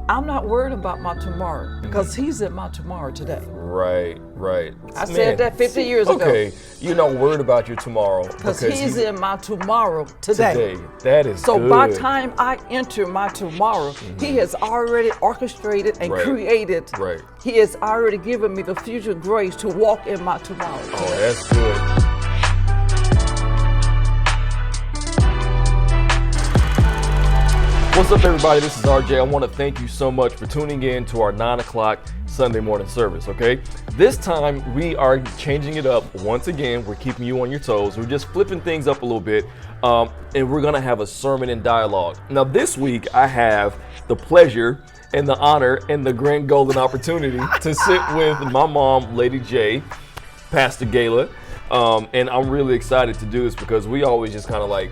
I'm not worried about my tomorrow because he's in my tomorrow today. Right. I said that 50 years ago. Okay, you're not worried about your tomorrow Because he's in my tomorrow today. That is So good. by the time I enter my tomorrow, he has already orchestrated and created. Right. He has already given me the future grace to walk in my tomorrow. Oh, that's good. What's up, everybody? This is RJ. I want to thank you so much for tuning in to our 9 o'clock Sunday morning service, okay? This time, we are changing it up once again. We're keeping you on your toes. We're just flipping things up a little bit, and we're going to have a sermon and dialogue. Now, this week, I have the pleasure and the honor and the grand golden opportunity to sit with my mom, Lady J, Pastor Gayla, and I'm really excited to do this because we always just kind of like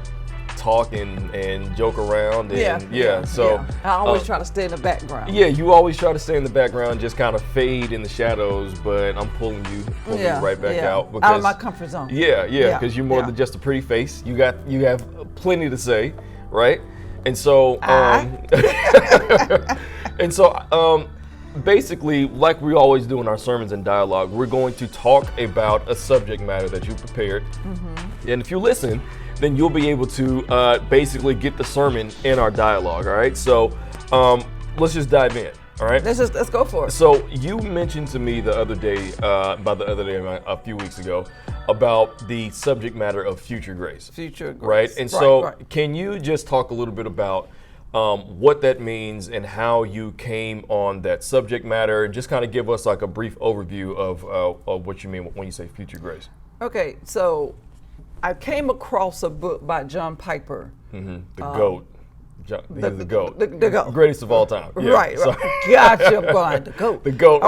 talk and joke around and so I always try to stay in the background. Yeah, you always try to stay in the background, just kind of fade in the shadows, but I'm pulling you right back out because, out of my comfort zone. Yeah, because you're more than just a pretty face. You have plenty to say, right? And so basically, like we always do in our sermons and dialogue, we're going to talk about a subject matter that you prepared. And if you listen, then you'll be able to basically get the sermon in our dialogue, all right? So let's just dive in, all right? Let's go for it. So you mentioned to me the other day, a few weeks ago, about the subject matter of future grace. Future grace. Right? And so can you just talk a little bit about what that means and how you came on that subject matter, and just kind of give us like a brief overview of what you mean when you say future grace? Okay, so I came across a book by John Piper. The GOAT. The GOAT. The GOAT. Greatest of all time. Yeah, right. Gotcha, Brian. The GOAT. The GOAT.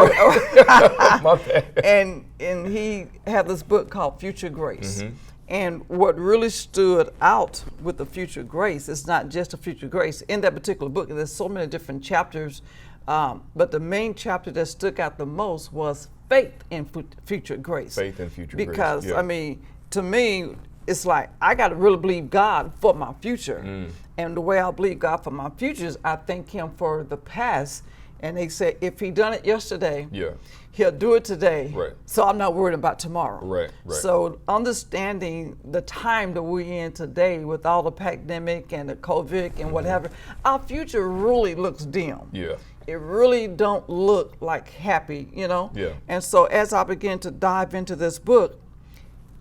My bad. And he had this book called Future Grace. And what really stood out with the future grace is not just the future grace. In that particular book, there's so many different chapters, but the main chapter that stuck out the most was faith in future grace. Faith in future grace. Because, I mean, to me, it's like I got to really believe God for my future. And the way I believe God for my future is I thank Him for the past. And they said, if He done it yesterday, He'll do it today. Right. So I'm not worried about tomorrow. Right. So understanding the time that we're in today with all the pandemic and the COVID and whatever, our future really looks dim. Yeah. It really don't look like happy, you know? Yeah. And so as I began to dive into this book,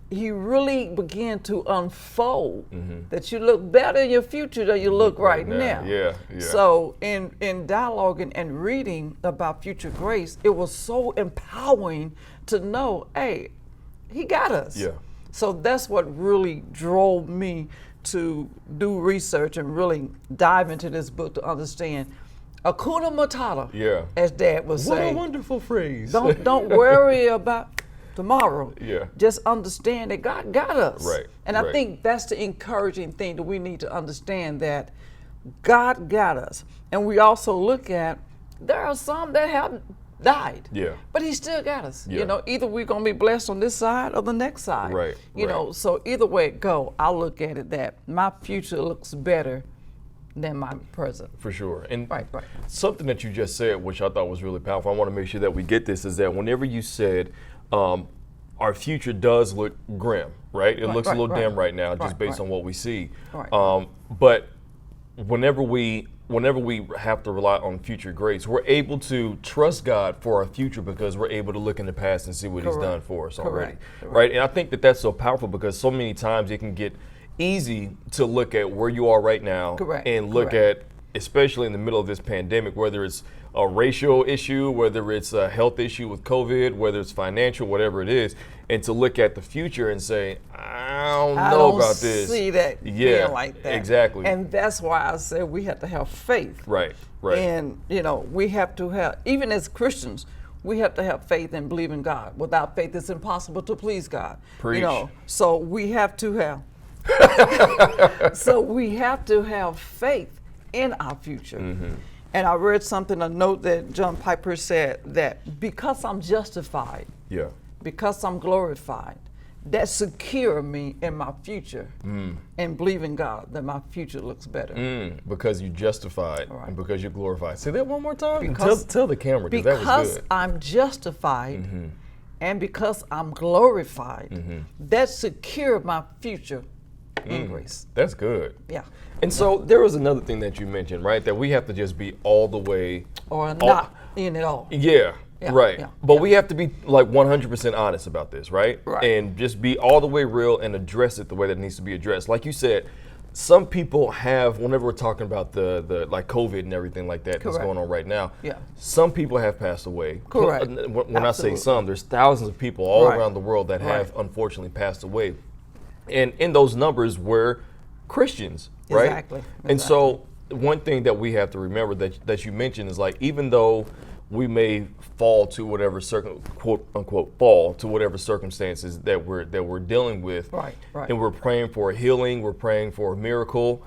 he really began to unfold that you look better in your future than you look right now. Yeah. So in dialoguing and reading about future grace, it was so empowering to know, hey, he got us. Yeah. So that's what really drove me to do research and really dive into this book to understand Hakuna Matata, as Dad would say. What a wonderful phrase. Don't worry about tomorrow. Yeah. Just understand that God got us. Right. And I think that's the encouraging thing that we need to understand, that God got us. And we also look at, there are some that have died. Yeah. But He still got us. Yeah. You know, either we're gonna be blessed on this side or the next side. Right. You know, so either way it go, I look at it that my future looks better than my present. For sure. And right. Something that you just said, which I thought was really powerful, I want to make sure that we get this, is that whenever you said our future does look grim, right? It looks a little dim right now, just based on what we see. But whenever we have to rely on future grace, we're able to trust God for our future because we're able to look in the past and see what He's done for us already, right? And I think that that's so powerful because so many times it can get easy to look at where you are right now and look at, especially in the middle of this pandemic, whether it's a racial issue, whether it's a health issue with COVID, whether it's financial, whatever it is, and to look at the future and say, I don't know about this. See that being like that. Exactly. And that's why I said we have to have faith. Right. And, you know, we have to have, even as Christians, we have to have faith and believe in God. Without faith, it's impossible to please God. Preach. You know, so we have to have faith in our future. And I read something, a note that John Piper said, that because I'm justified, because I'm glorified, that secure me in my future and believe in God that my future looks better. Because you justified Right. and because you glorified. Say that one more time. Because- tell the camera because that was Because good. I'm justified and because I'm glorified, that secure my future in grace. That's good. Yeah. And so there was another thing that you mentioned, right? That we have to just be all the way. Or not in it all. Yeah. Yeah, Right. yeah, But yeah. we have to be like 100% honest about this, right? Right. And just be all the way real and address it the way that it needs to be addressed. Like you said, some people have, whenever we're talking about the like COVID and everything like that that's Correct. going on right now, Yeah. some people have passed away. Correct. When I say Absolutely. some, there's thousands of people all Right. around the world that have Right. unfortunately passed away. And in those numbers were Christians, right? Exactly. And so one thing that we have to remember that you mentioned is like, even though we may fall to whatever quote unquote fall to whatever circumstances that we're dealing with, Right, right. and we're praying for a healing, we're praying for a miracle,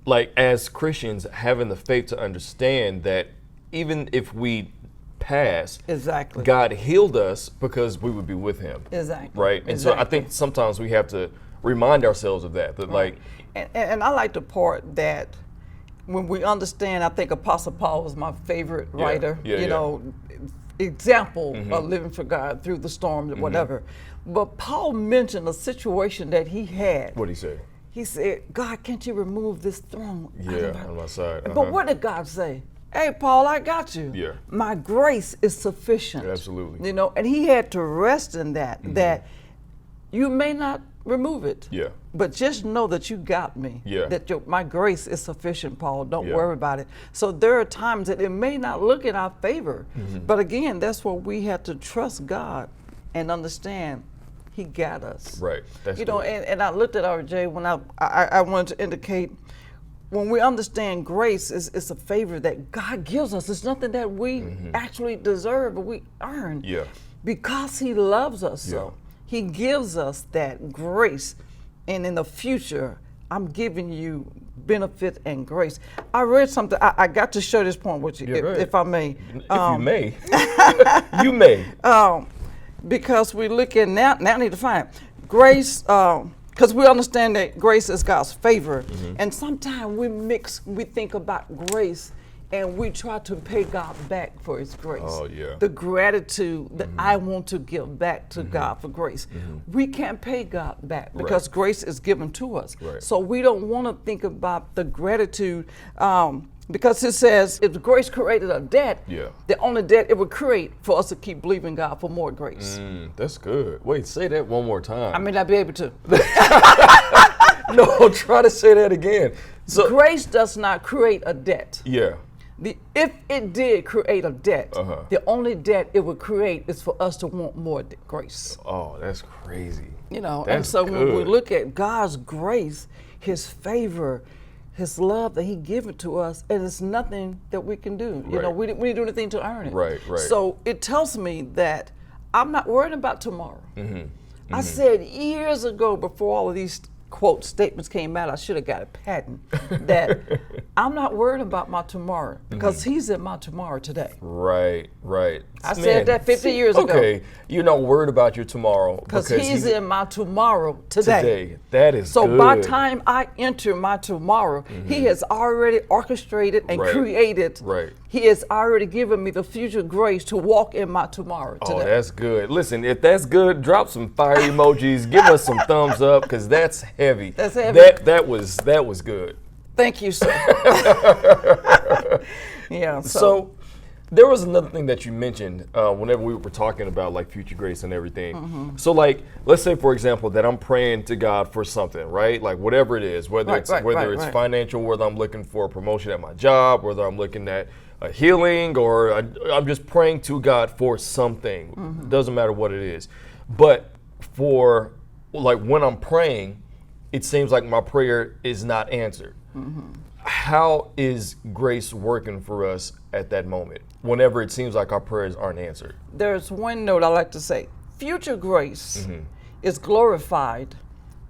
like as Christians having the faith to understand that even if we pass, Exactly. God healed us because we would be with Him. Exactly. Right. And so I think sometimes we have to remind ourselves of that. Like, And I like the part that when we understand, I think Apostle Paul was my favorite writer, yeah, you yeah. know, example of living for God through the storms and whatever. But Paul mentioned a situation that he had. what'd he say? He said, God, can't you remove this thorn? out Yeah, of my-" on my side. But what did God say? Hey, Paul, I got you. Yeah. My grace is sufficient. Absolutely. You know, and he had to rest in that, that you may not remove it. Yeah. But just know that you got me. Yeah. That my grace is sufficient, Paul. Don't Yeah. worry about it. So there are times that it may not look in our favor. But again, that's where we have to trust God and understand He got us. Right. That's You know, good. and I looked at RJ when I wanted to indicate when we understand grace is a favor that God gives us. It's nothing that we actually deserve or we earn. Yeah. Because He loves us so. He gives us that grace. And in the future, I'm giving you benefit and grace. I read something. I got to share this point with you, Yeah, go ahead. if I may. If you may. You may. Because we look at now I need to find it. Grace, because we understand that grace is God's favor. And sometimes we think about grace and we try to pay God back for His grace. Oh, yeah. The gratitude that I want to give back to God for grace. We can't pay God back because grace is given to us. Right. So we don't want to think about the gratitude because it says if grace created a debt, Yeah. the only debt it would create for us to keep believing God for more grace. That's good. Wait, say that one more time. I may not be able to. No, try to say that again. So, Grace does not create a debt. yeah. If it did create a debt, Uh-huh. the only debt it would create is for us to want more grace. Oh, that's crazy. You know, That's and so when we good. look at God's grace, His favor, His love that He given to us, and it's nothing that we can do. You know, Right. we didn't do anything to earn it. Right, right. So it tells me that I'm not worried about tomorrow. Mm-hmm. I said years ago, before all of these quote statements came out, I should have got a patent, that I'm not worried about my tomorrow because He's in my tomorrow today. Right, right. I said that 50 years ago. Okay, you're not worried about your tomorrow Because He's in my tomorrow today. today. That is So good. by the time I enter my tomorrow, He has already orchestrated and Right. created. Right. He has already given me the future grace to walk in my tomorrow Oh, today. that's good. Listen, if that's good, drop some fire emojis. Give us some thumbs up because that's heavy. That's heavy. That was good. Thank you, sir. Yeah. So there was another thing that you mentioned whenever we were talking about like future grace and everything. So like, let's say for example that I'm praying to God for something, right? Like whatever it is, whether it's Right. financial, whether I'm looking for a promotion at my job, whether I'm looking at a healing, or I'm just praying to God for something. Doesn't matter what it is. But for like when I'm praying, it seems like my prayer is not answered. How is grace working for us at that moment whenever it seems like our prayers aren't answered? There's one note I like to say. Future grace is glorified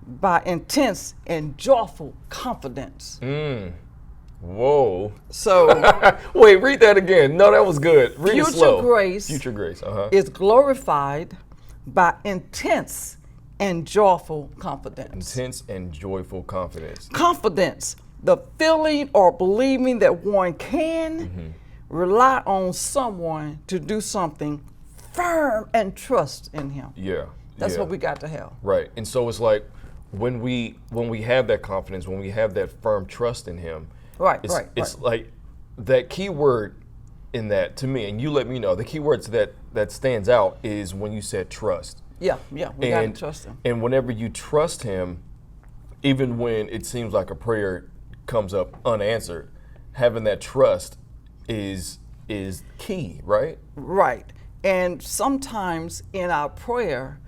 by intense and joyful confidence. Whoa. So Wait, read that again. No, that was good. Read it Future slow. grace Future grace. is glorified by intense and joyful confidence. Intense and joyful confidence. Confidence, the feeling or believing that one can rely on someone to do something firm and trust in him. Yeah. That's what we got to have. Right. And so it's like when we have that confidence, when we have that firm trust in him, it's like that key word in that to me, and you let me know, the key words that stands out is when you said trust. Yeah, we got to trust him. And whenever you trust him, even when it seems like a prayer comes up unanswered, having that trust is key, right? Right. And sometimes in our prayer,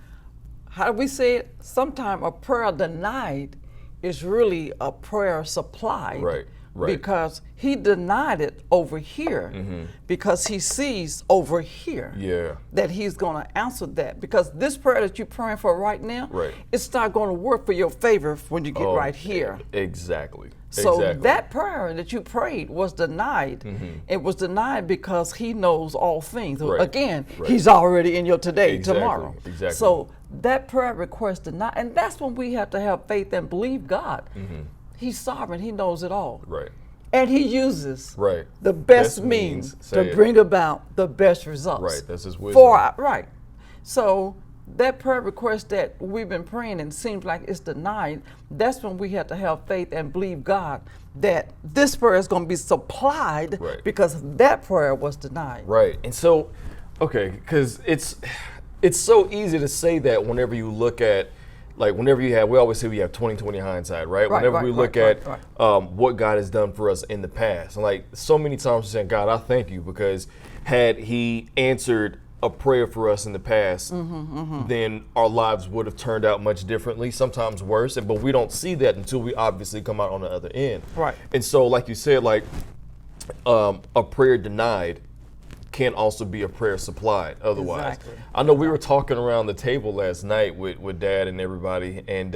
how do we say it? Sometimes a prayer denied is really a prayer supplied. Right. Because he denied it over here because he sees over here that he's going to answer that. Because this prayer that you're praying for right now, it's not going to work for your favor when you get right here. Exactly. So that prayer that you prayed was denied. It was denied because he knows all things. So again, he's already in your today, tomorrow. Exactly. So that prayer request denied. And that's when we have to have faith and believe God. He's sovereign. He knows it all. Right. And he uses right. the best means to bring about the best results. Right. That's his wisdom. Right. So that prayer request that we've been praying and seems like it's denied, that's when we have to have faith and believe God that this prayer is going to be supplied because that prayer was denied. Right. And so, okay, because it's so easy to say that whenever you look at, like whenever you have, we always say we have 20/20 hindsight, right? Whenever we look at what God has done for us in the past. And like so many times we're saying, God, I thank you, because had he answered a prayer for us in the past, then our lives would have turned out much differently, sometimes worse. But we don't see that until we obviously come out on the other end. Right. And so like you said, like a prayer denied can also be a prayer supplied otherwise. Exactly. I know we were talking around the table last night with Dad and everybody, and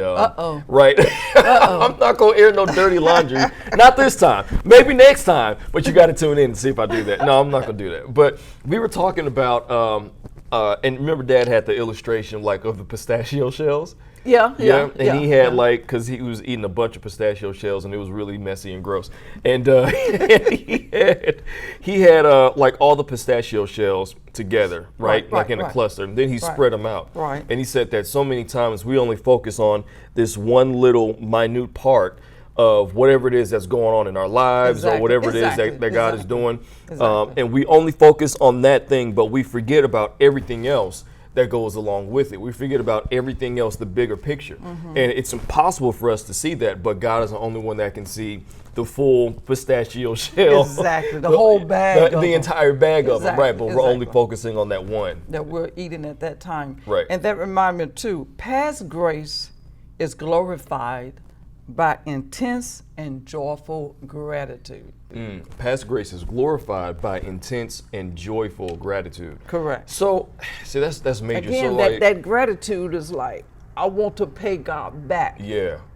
right. I'm not gonna air no dirty laundry. Not this time. Maybe next time, but you gotta tune in and see if I do that. No, I'm not gonna do that. But we were talking about and remember Dad had the illustration like of the pistachio shells. Yeah. And he had like, because he was eating a bunch of pistachio shells and it was really messy and gross. And he had like all the pistachio shells together, right? Like in a cluster. And then he spread them out. Right. And he said that so many times we only focus on this one little minute part of whatever it is that's going on in our lives or whatever it is that God is doing. And we only focus on that thing, but we forget about everything else that goes along with it. We forget about everything else, the bigger picture. And it's impossible for us to see that, but God is the only one that can see the full pistachio shell. Exactly, the whole bag. The entire bag of them, right, but we're only focusing on that one. That we're eating at that time. Right. And that reminds me too, past grace is glorified by intense and joyful gratitude. Past grace is glorified by intense and joyful gratitude. Correct. So, see, that's major. Again, so that gratitude is like, I want to pay God back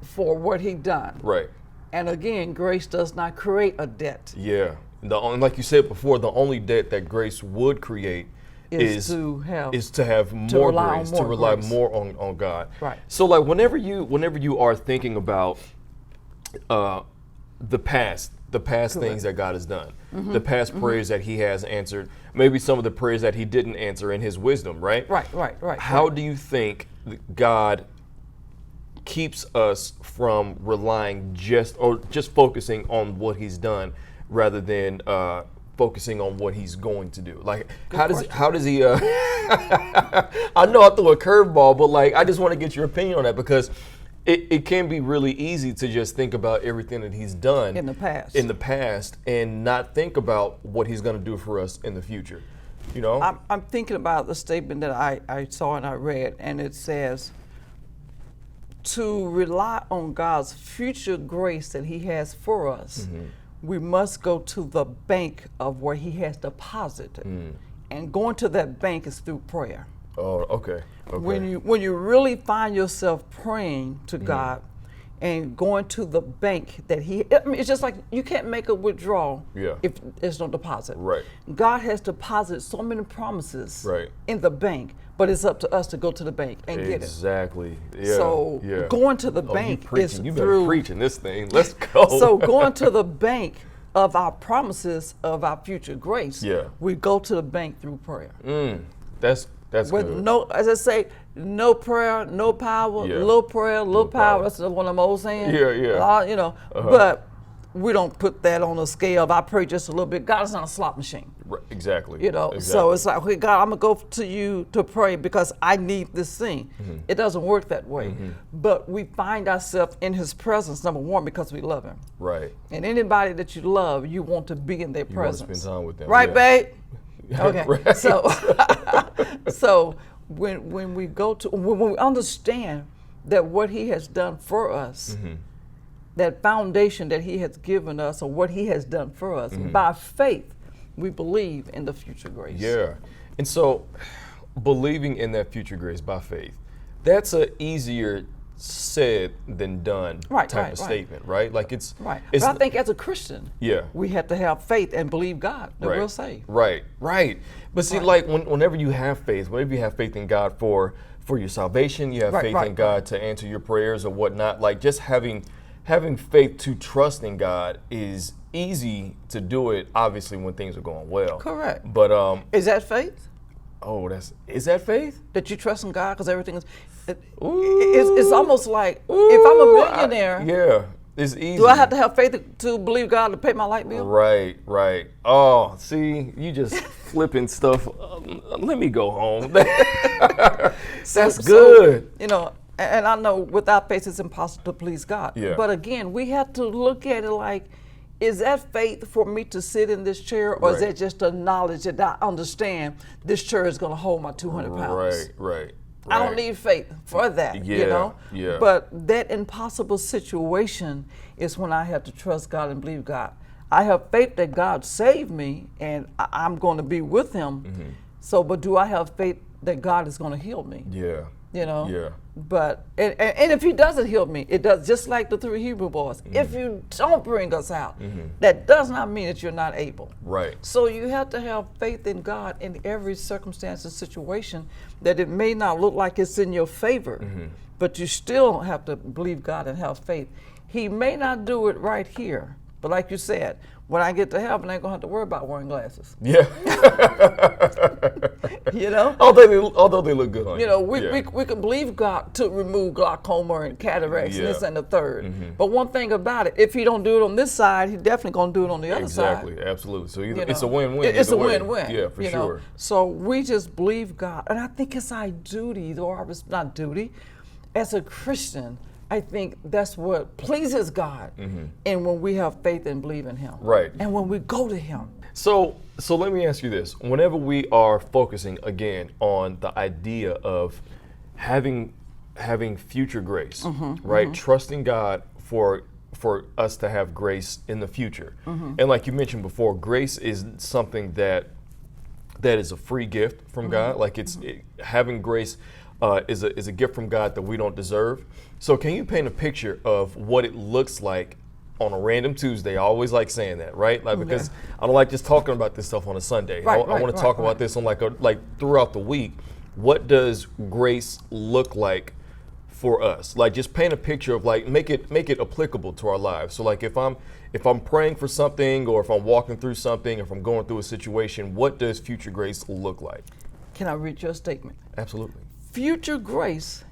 for what he done. Right. And again, grace does not create a debt. Yeah. Like you said before, the only debt that grace would create is to have more grace, to rely more on God. Right. So like whenever you are thinking about the past things that God has done, the past prayers that he has answered, maybe some of the prayers that he didn't answer in his wisdom, right? Right. How do you think God keeps us from relying just focusing on what he's done rather than focusing on what he's going to do? Like, how does he? I know I threw a curveball, but like, I just want to get your opinion on that, because it can be really easy to just think about everything that he's done in the past and not think about what he's going to do for us in the future. You know, I'm thinking about the statement that I saw and I read, and it says, to rely on God's future grace that he has for us, we must go to the bank of where he has deposited. And going to that bank is through prayer. Oh, okay. When you really find yourself praying to God and going to the bank it's just like you can't make a withdrawal if there's no deposit. Right. God has deposited so many promises in the bank, but it's up to us to go to the bank and get it. Exactly. Yeah. So going to the bank is You've through been preaching this thing. Let's go. So going to the bank of our promises of our future grace, we go to the bank through prayer. That's with good. No, as I say, no prayer, no power. Little prayer, little power. That's one of them old sayings. You know, but we don't put that on a scale of I pray just a little bit. God is not a slot machine. Right, exactly. You know, so it's like, okay, God, I'm gonna go to you to pray because I need this thing. It doesn't work that way. But we find ourselves in His presence, number one, because we love Him. Right. And anybody that you love, you want to be in their presence. You want to spend time with them. Right, babe? Okay. Right. So when we go to when we understand that what He has done for us, that foundation that He has given us, or what He has done for us, by faith, we believe in the future grace. Yeah. And so believing in that future grace by faith, that's a easier said than done type of statement, right? Like it's right. But I think as a Christian, we have to have faith and believe God that we'll save. Right. But see, like whenever you have faith in God for your salvation, you have faith in God to answer your prayers or whatnot. Like just having faith to trust in God is easy to do it. Obviously, when things are going well. Correct. But is that faith? Oh, is that faith? That you trust in God because everything is. It's almost like if I'm a millionaire. It's easy. Do I have to have faith to believe God to pay my light bill? Right. Oh, see, you just flipping stuff. Let me go home. That's good. You know, and I know without faith it's impossible to please God. Yeah. But again, we have to look at it like, is that faith for me to sit in this chair, or is that just a knowledge that I understand this chair is going to hold my 200 pounds? Right. I don't need faith for that, you know? Yeah. But that impossible situation is when I have to trust God and believe God. I have faith that God saved me and I'm going to be with Him. So, but do I have faith that God is going to heal me? Yeah. You know? Yeah. But, and if He doesn't heal me, it does, just like the 3 Hebrew boys. If you don't bring us out, that does not mean that you're not able. Right. So you have to have faith in God in every circumstance and situation, that it may not look like it's in your favor, but you still have to believe God and have faith. He may not do it right here, but like you said, when I get to heaven, I ain't gonna have to worry about wearing glasses. Yeah. You know? Although they look good on you. You know, we can believe God to remove glaucoma and cataracts and this and the third. But one thing about it, if He don't do it on this side, He definitely gonna do it on the other side. Exactly, absolutely. So it's a win-win. It's a win-win. Yeah, for sure. So we just believe God. And I think it's our duty, not duty, as a Christian, I think that's what pleases God, and when we have faith and believe in Him, right? And when we go to Him. So let me ask you this: whenever we are focusing again on the idea of having future grace, right? Trusting God for us to have grace in the future, and like you mentioned before, grace is something that is a free gift from God. Like having grace. Is a gift from God that we don't deserve. So can you paint a picture of what it looks like on a random Tuesday? I always like saying that, right? Like because I don't like just talking about this stuff on a Sunday. I want to talk about this on like throughout the week. What does grace look like for us? Like just paint a picture of like make it applicable to our lives. So like if I'm praying for something, or if I'm walking through something, if I'm going through a situation, what does future grace look like? Can I read your statement? Absolutely. Future grace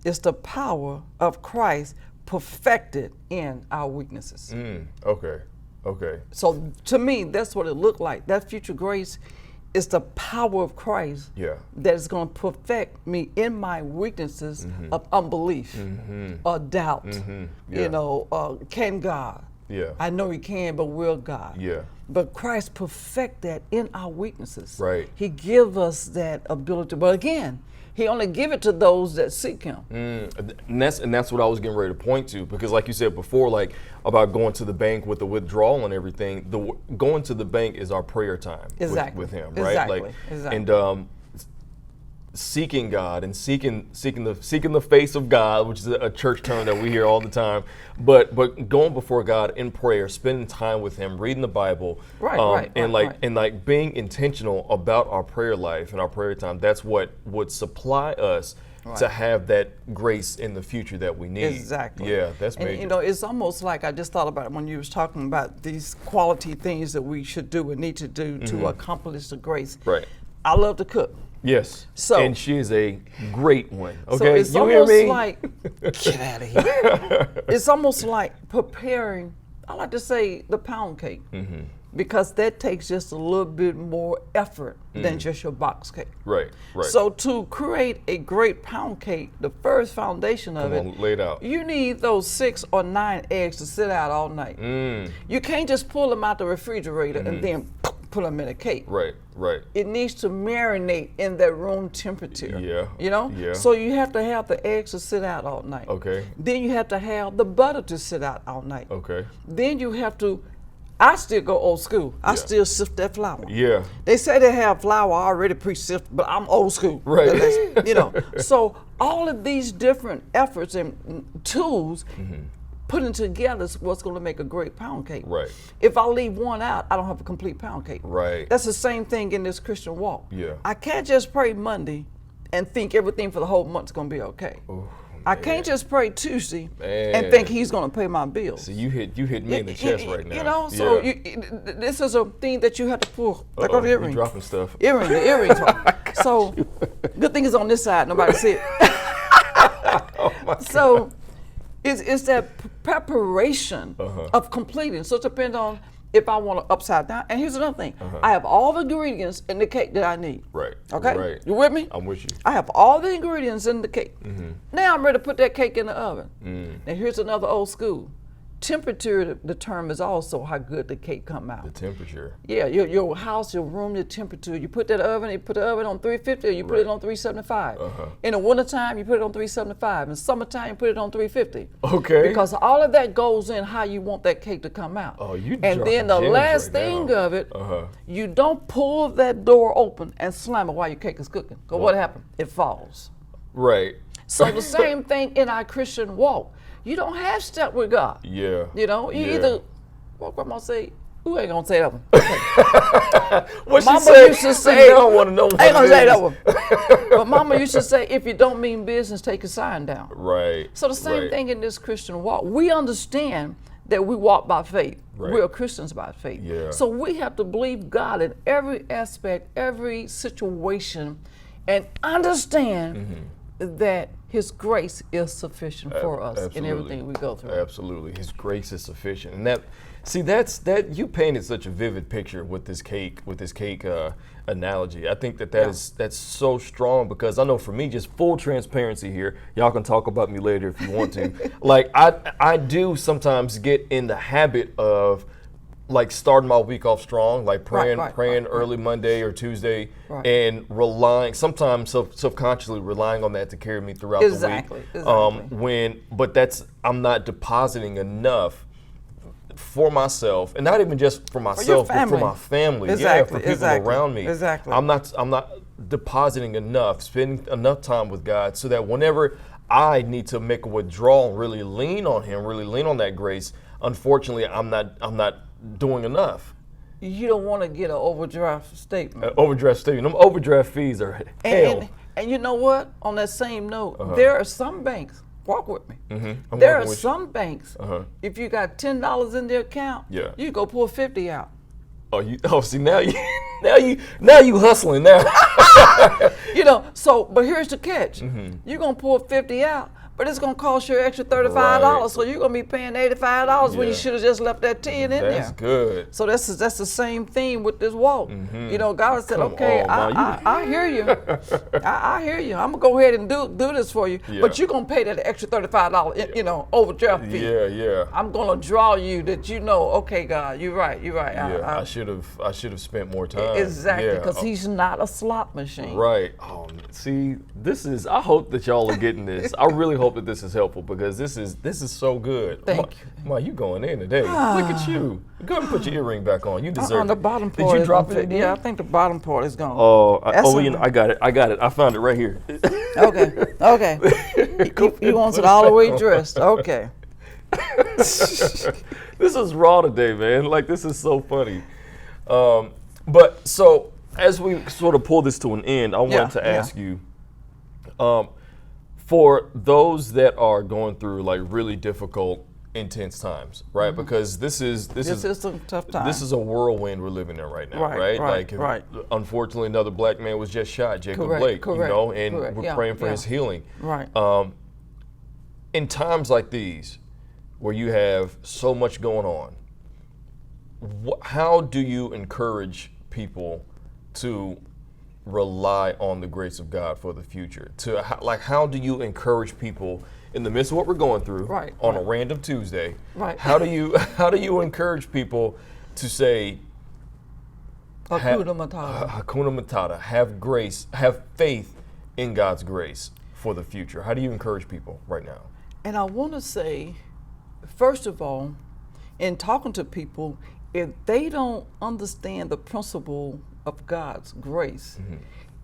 is the power of Christ perfected in our weaknesses. Okay. So to me, that's what it looked like. That future grace is the power of Christ that is going to perfect me in my weaknesses of unbelief or doubt. You know, can God? Yeah. I know He can, but will God? Yeah. But Christ perfect that in our weaknesses. Right. He give us that ability. But again, He only give it to those that seek Him. And that's what I was getting ready to point to, because like you said before, like about going to the bank with the withdrawal and everything, going to the bank is our prayer time with Him, right? Exactly. And seeking God and seeking the face of God, which is a church term that we hear all the time. But going before God in prayer, spending time with Him, reading the Bible, and being intentional about our prayer life and our prayer time. That's what would supply us to have that grace in the future that we need. Exactly. Yeah, that's major. And you know, it's almost like I just thought about it when you was talking about these quality things that we should do and need to do to accomplish the grace. Right. I love to cook. Yes. So, and she is a great one. Okay. So it's you almost hear me? like get out of here. It's almost like preparing, I like to say, the pound cake. Because that takes just a little bit more effort than just your box cake. Right, right. So to create a great pound cake, the first foundation of it, lay it out. You need those 6 or 9 eggs to sit out all night. You can't just pull them out the refrigerator and then put them in a cake. Right, right. It needs to marinate in that room temperature. Yeah. You know? Yeah. So you have to have the eggs to sit out all night. Okay. Then you have to have the butter to sit out all night. Okay. Then you have to, I still go old school. I still sift that flour. Yeah. They say they have flour already pre-sifted, but I'm old school. Right. You know, so all of these different efforts and tools putting together is what's going to make a great pound cake. Right. If I leave one out, I don't have a complete pound cake. Right. That's the same thing in this Christian walk. Yeah. I can't just pray Monday and think everything for the whole month is going to be okay. Ooh, I can't just pray Tuesday Man. and think He's going to pay my bills. So you hit me in the chest right now. You know, so Yeah. this is a thing that you have to pull. Like Uh-oh, on the you're earring. dropping stuff. The earrings. So good thing is on this side, nobody see it. So it's that preparation of completing. So it depends on if I want to upside down. And here's another thing. I have all the ingredients in the cake that I need. Right. Okay? Right. You with me? I'm with you. I have all the ingredients in the cake. Now I'm ready to put that cake in the oven. Now here's another old school. Temperature determines also how good the cake come out. The temperature. Yeah, your house, your room, the temperature. You put that oven, you put the oven on 350, or you put it on 375. In the wintertime, you put it on 375. In summertime, you put it on 350. Okay. Because all of that goes in how you want that cake to come out. Oh, you And then the dropping last gems right thing now. of it, you don't pull that door open and slam it while your cake is cooking. Because what happened? It falls. Right. So the same thing in our Christian walk. You don't have step with God. Yeah. You know, you Yeah. either, what grandma say, who ain't gonna say that one? What she Mama said, used to say, I don't want to know what I ain't gonna it say is. that one. But Mama used to say, if you don't mean business, take a sign down. Right. So the same right. thing in this Christian walk. We understand that we walk by faith. Right. We are Christians by faith. Yeah. So we have to believe God in every aspect, every situation, and understand that His grace is sufficient for us in Absolutely. everything we go through. Absolutely. His grace is sufficient. And that you painted such a vivid picture with this cake analogy. I think that's so strong, because I know for me, just full transparency here, y'all can talk about me later if you want to. Like I do sometimes get in the habit of like starting my week off strong, like praying early Monday or Tuesday, and relying, sometimes subconsciously relying on that to carry me throughout the week. Exactly. But I'm not depositing enough for myself, and not even just for myself, but for my family, for people around me. Exactly. I'm not depositing enough, spending enough time with God, so that whenever I need to make a withdrawal and really lean on Him, really lean on that grace, unfortunately, I'm not doing enough. You don't want to get an overdraft statement. Overdraft statement. Them overdraft fees are hell. And you know what? On that same note, there are some banks. Walk with me. I'm There are walking with some banks. If you got $10 in their account, you go pull 50 out. See now you hustling now. You know. So, but here's the catch. You're gonna pull 50 out, but it's gonna cost you an extra $35. Right. So you're gonna be paying $85 when you should have just left that 10 in there. That's good. So that's the same theme with this walk. You know, God said, Come okay, on, I hear you. I hear you. I'm gonna go ahead and do this for you, but you're gonna pay that extra $35, you know, overdraft fee. Yeah. I'm gonna draw you that you know, okay, God, you're right. I should have spent more time. Exactly, because He's not a slot machine. Right. Oh, see, I hope that y'all are getting this. I really hope hope that this is helpful because this is so good. Thank you. Ma, you going in today. Look at you. Go ahead and put your earring back on. You deserve it. The bottom part. Did you drop it? Yeah, I think the bottom part is gone. Oh, I got it. I found it right here. Okay. He wants it all the way dressed. Okay. This is raw today, man. Like, this is so funny. But so as we sort of pull this to an end, I wanted to ask you, for those that are going through like really difficult, intense times, right? Mm-hmm. Because this is a tough time. This is a whirlwind we're living in right now, right? Unfortunately, another black man was just shot, Jacob Blake, you know, and we're praying for his healing. Right. In times like these, where you have so much going on, how do you encourage people to rely on the grace of God for the future? How do you encourage people in the midst of what we're going through on a random Tuesday? Right. How do you encourage people to say, Hakuna Matata. Hakuna Matata, have grace, have faith in God's grace for the future? How do you encourage people right now? And I want to say, first of all, in talking to people, if they don't understand the principle of God's grace,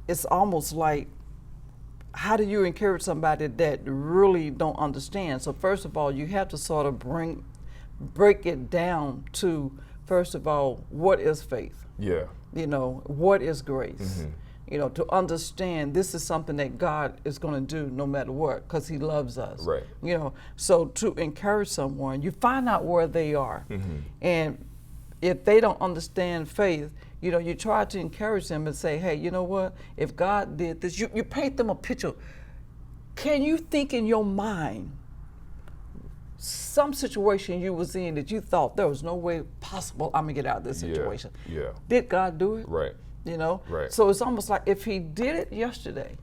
it's almost like, how do you encourage somebody that really don't understand? So first of all, you have to sort of break it down to, first of all, what is faith? Yeah. You know, what is grace? You know, to understand this is something that God is going to do no matter what, because he loves us. Right. You know, so to encourage someone, you find out where they are. And if they don't understand faith, you know, you try to encourage them and say, hey, you know what? If God did this, you paint them a picture. Can you think in your mind some situation you was in that you thought there was no way possible I'm gonna get out of this situation? Yeah. Did God do it? Right. You know? Right. So it's almost like if he did it yesterday,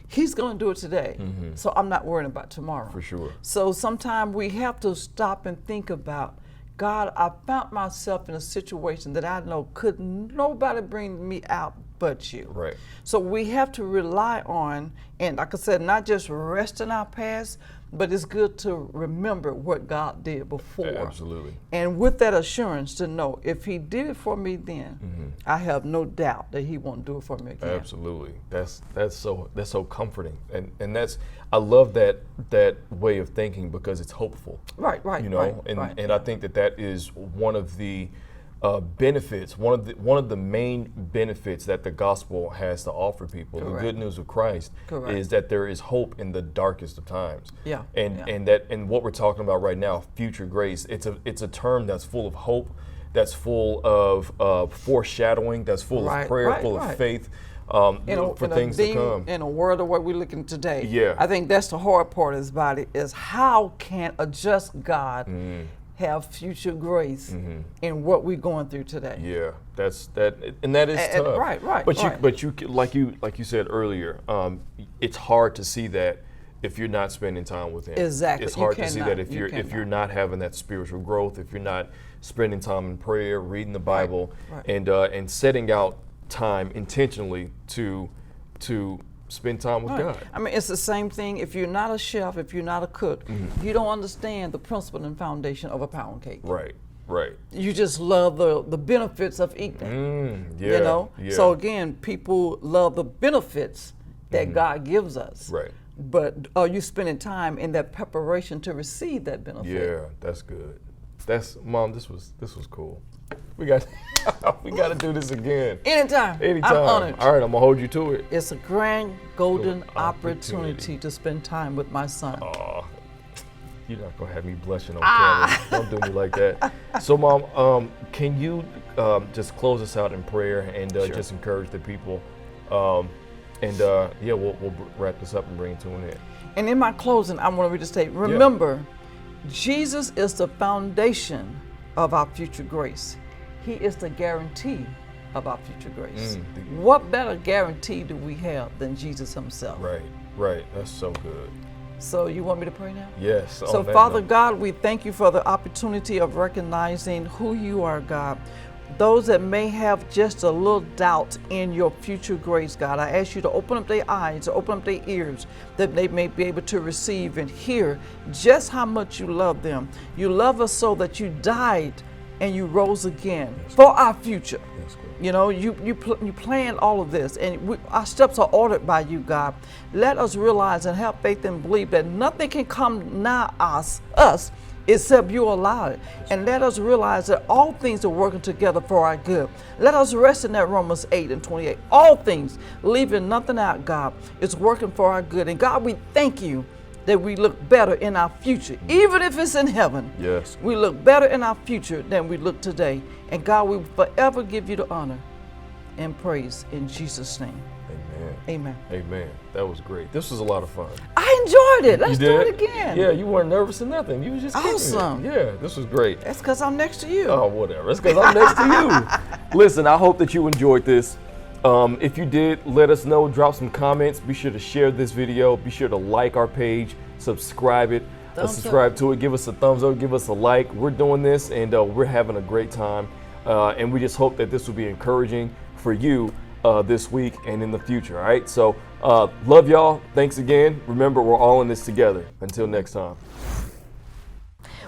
he's gonna do it today. So I'm not worrying about tomorrow. For sure. So sometimes we have to stop and think about, God, I found myself in a situation that I know could nobody bring me out but you. Right. So we have to rely on, and like I said, not just rest in our past, but it's good to remember what God did before. Absolutely. And with that assurance to know, if he did it for me then, I have no doubt that he won't do it for me again. Absolutely. That's so comforting. And that's, I love that way of thinking because it's hopeful. Right. You know, and I think that is one of the benefits, one of the main benefits that the gospel has to offer people. Correct. The good news of Christ is that there is hope in the darkest of times. Yeah. And what we're talking about right now, future grace, it's a term that's full of hope, that's full of foreshadowing, that's full of prayer, full of faith. For things to come. In a world of what we're looking today, Yeah. I think that's the hard part of this body, is how can a just God have future grace in what we're going through today? Yeah, and that is tough. Right. But you like you said earlier, it's hard to see that if you're not spending time with him. Exactly. It's hard to see that if you're not having that spiritual growth, if you're not spending time in prayer, reading the Bible, and setting out time intentionally to spend time with God. I mean, it's the same thing. If you're not a chef, if you're not a cook, you don't understand the principle and foundation of a pound cake. Right. You just love the benefits of eating. You know? So again, people love the benefits that God gives us. Right. But are you spending time in that preparation to receive that benefit? Yeah, that's good. Mom, this was cool. We got to do this again. Anytime. I'm honored. All right, I'm gonna hold you to it. It's a grand golden opportunity to spend time with my son. Oh, you're not gonna have me blushing on camera. Don't do me like that. So, Mom, can you just close us out in prayer and just encourage the people? We'll wrap this up and bring it to an end. And in my closing, I want to just say, remember, Jesus is the foundation of our future grace. He is the guarantee of our future grace. What better guarantee do we have than Jesus himself? Right. That's so good. So you want me to pray now? Yes. So Father God, we thank you for the opportunity of recognizing who you are, God. those that may have just a little doubt in your future grace, God, I ask you to open up their eyes, open up their ears, that they may be able to receive and hear just how much you love them. You love us so that you died and you rose again for our future. You know, you planned all of this, and our steps are ordered by you, God. Let us realize and have faith and believe that nothing can come nigh us except you allow it. And let us realize that all things are working together for our good. Let us rest in that Romans 8:28. All things, leaving nothing out, God, is working for our good. And God, we thank you that we look better in our future, even if it's in heaven. Yes. We look better in our future than we look today. And God, we forever give you the honor and praise in Jesus' name. Amen. Amen. Amen. That was great. This was a lot of fun. I enjoyed it. Let's You do did? it again. Yeah, you weren't nervous or nothing. You was just kicking it. Awesome. Yeah, this was great. That's because I'm next to you. Oh, whatever. It's because I'm next to you. Listen, I hope that you enjoyed this. If you did, let us know. Drop some comments. Be sure to share this video. Be sure to like our page. Subscribe it. Subscribe to it. Give us a thumbs up. Give us a like. We're doing this, and we're having a great time. And we just hope that this will be encouraging for you this week and in the future. All right. So love y'all. Thanks again. Remember, we're all in this together. Until next time.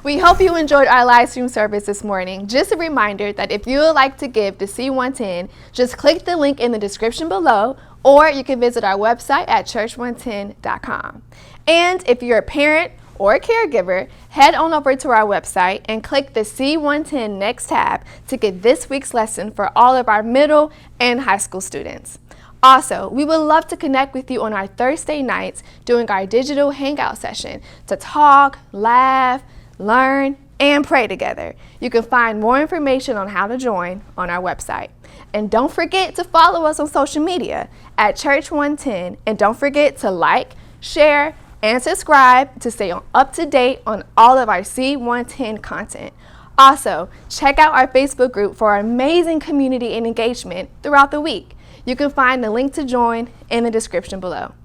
We hope you enjoyed our live stream service this morning. Just a reminder that if you would like to give to C110, just click the link in the description below, or you can visit our website at church110.com. And if you're a parent or a caregiver, head on over to our website and click the C110 Next tab to get this week's lesson for all of our middle and high school students. Also, we would love to connect with you on our Thursday nights during our digital hangout session to talk, laugh, learn, and pray together. You can find more information on how to join on our website. And don't forget to follow us on social media at Church110, and don't forget to like, share, and subscribe to stay up to date on all of our C110 content. Also, check out our Facebook group for our amazing community and engagement throughout the week. You can find the link to join in the description below.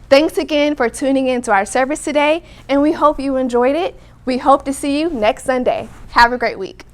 Thanks again for tuning in to our service today, and we hope you enjoyed it. We hope to see you next Sunday. Have a great week.